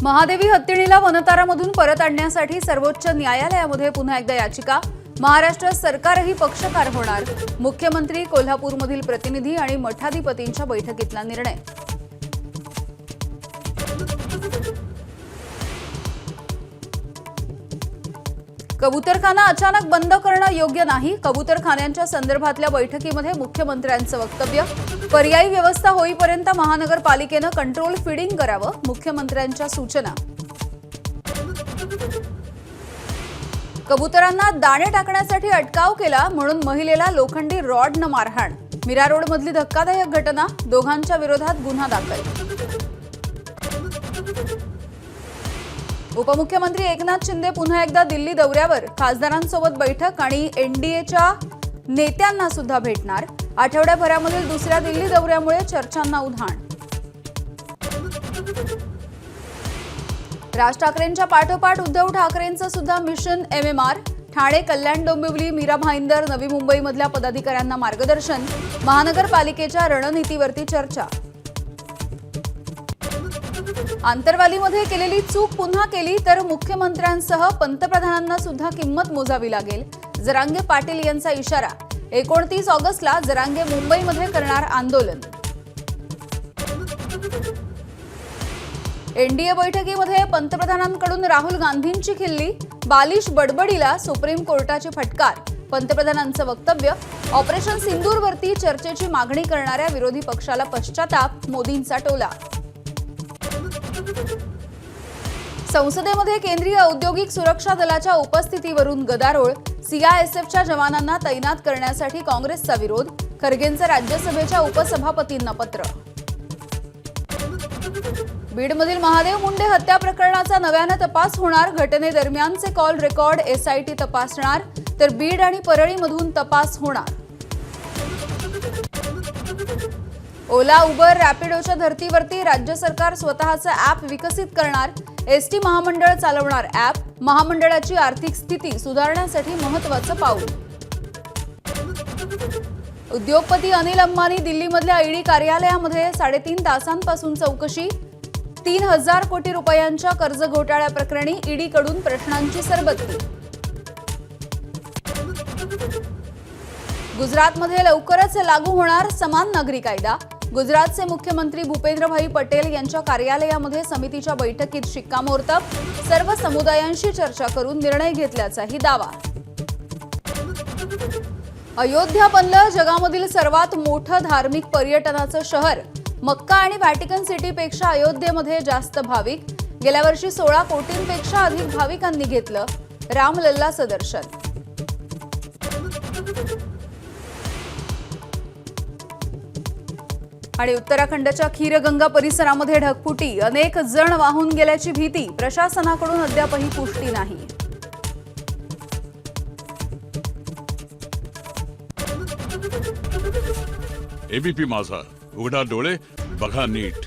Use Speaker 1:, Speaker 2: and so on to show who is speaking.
Speaker 1: महादेवी हत्तीणीला वनतारामधून परत आणण्यासाठी सर्वोच्च न्यायालयामध्ये पुन्हा एकदा याचिका. महाराष्ट्र सरकारही पक्षकार होणार. मुख्यमंत्री, कोल्हापूरमधील प्रतिनिधी आणि मठाधिपतींच्या बैठकीतला निर्णय. कबूतरखाना अचानक बंद करणं योग्य नाही. कबूतरखान्यांच्या संदर्भातल्या बैठकीमध्ये मुख्यमंत्र्यांचं वक्तव्य. पर्यायी व्यवस्था होईपर्यंत महानगरपालिकेनं कंट्रोल फीडिंग करावं, मुख्यमंत्र्यांच्या सूचना. कबुतरांना दाणे टाकण्यासाठी अटकाव केला म्हणून महिलेला लोखंडी रॉडनं मारहाण. मीरा रोडमधली धक्कादायक घटना. दोघांच्या विरोधात गुन्हा दाखल. उपमुख्यमंत्री एकनाथ शिंदे पुन्हा एकदा दिल्ली दौऱ्यावर. खासदारांसोबत बैठक आणि एनडीएच्या नेत्यांना सुद्धा भेटणार. आठवड्याभरामधील दुसऱ्या दिल्ली दौऱ्यामुळे चर्चांना उधाण. राज ठाकरेंच्या पाठोपाठ उद्धव ठाकरेंचं सुद्धा मिशन MMR. ठाणे, कल्याण, डोंबिवली, मीरा भाईंदर, नवी मुंबईमधल्या पदाधिकाऱ्यांना मार्गदर्शन. महानगरपालिकेच्या रणनीतीवरती चर्चा. आंतरवालीमध्ये केलेली चूक पुन्हा केली तर मुख्यमंत्र्यांसह पंतप्रधानांना सुद्धा किंमत मोजावी लागेल. जरांगे पाटील यांचा इशारा. 29 ऑगस्टला जरांगे मुंबईमध्ये करणार आंदोलन. एनडीए बैठकीमध्ये पंतप्रधानांकडून राहुल गांधींची खिल्ली. बालिश बडबडीला सुप्रीम कोर्टाची फटकार. पंतप्रधानांचं वक्तव्य. ऑपरेशन सिंदूरवरती चर्चेची मागणी करणाऱ्या विरोधी पक्षाला पश्चाताप. मोदींचा टोला. संसदेमध्ये केंद्रीय औद्योगिक सुरक्षा दलाच्या उपस्थितीवरून गदारोळ. CISFच्या जवानांना तैनात करण्यासाठी काँग्रेसचा विरोध. खरगेंचं राज्यसभेच्या उपसभापतींना पत्र. बीडमधील महादेव मुंडे हत्या प्रकरणाचा नव्यानं तपास होणार. घटनेदरम्यानचे कॉल रेकॉर्ड SIT तपासणार तर बीड आणि परळीमधून तपास होणार. ओला, उबर, रॅपिडोच्या धर्तीवरती राज्य सरकार स्वतःचं ॲप विकसित करणार. ST महामंडळ चालवणार ॲप. महामंडळाची आर्थिक स्थिती सुधारण्यासाठी महत्त्वाचं पाऊल. उद्योगपती अनिल अंबानी दिल्लीमधल्या ED कार्यालयामध्ये 3.5 तासांपासून चौकशी. 3,000 कोटी रुपयांच्या कर्ज घोटाळ्याप्रकरणी ED कडून प्रश्नांची सरबत्ती. गुजरातमध्ये लवकरच लागू होणार समान नागरी कायदा. गुजरातचे मुख्यमंत्री भूपेंद्रभाई पटेल यांच्या कार्यालयामध्ये समितीच्या बैठकीत शिक्कामोर्तब. सर्व समुदायांशी चर्चा करून निर्णय घेतल्याचाही दावा. अयोध्या बनलं जगामधील सर्वात मोठं धार्मिक पर्यटनाचं शहर. मक्का आणि व्हॅटिकन सिटीपेक्षा अयोध्येमध्ये जास्त भाविक. गेल्या वर्षी 16 कोटींपेक्षा अधिक भाविकांनी घेतलं रामलल्लाचं दर्शन. आणि उत्तराखंडच्या खीरगंगा परिसरामध्ये ढगफुटी. अनेक जण वाहून गेल्याची भीती. प्रशासनाकडून अद्यापही पुष्टी नाही.
Speaker 2: ABP माझा, उघडा डोळे बघा नीट.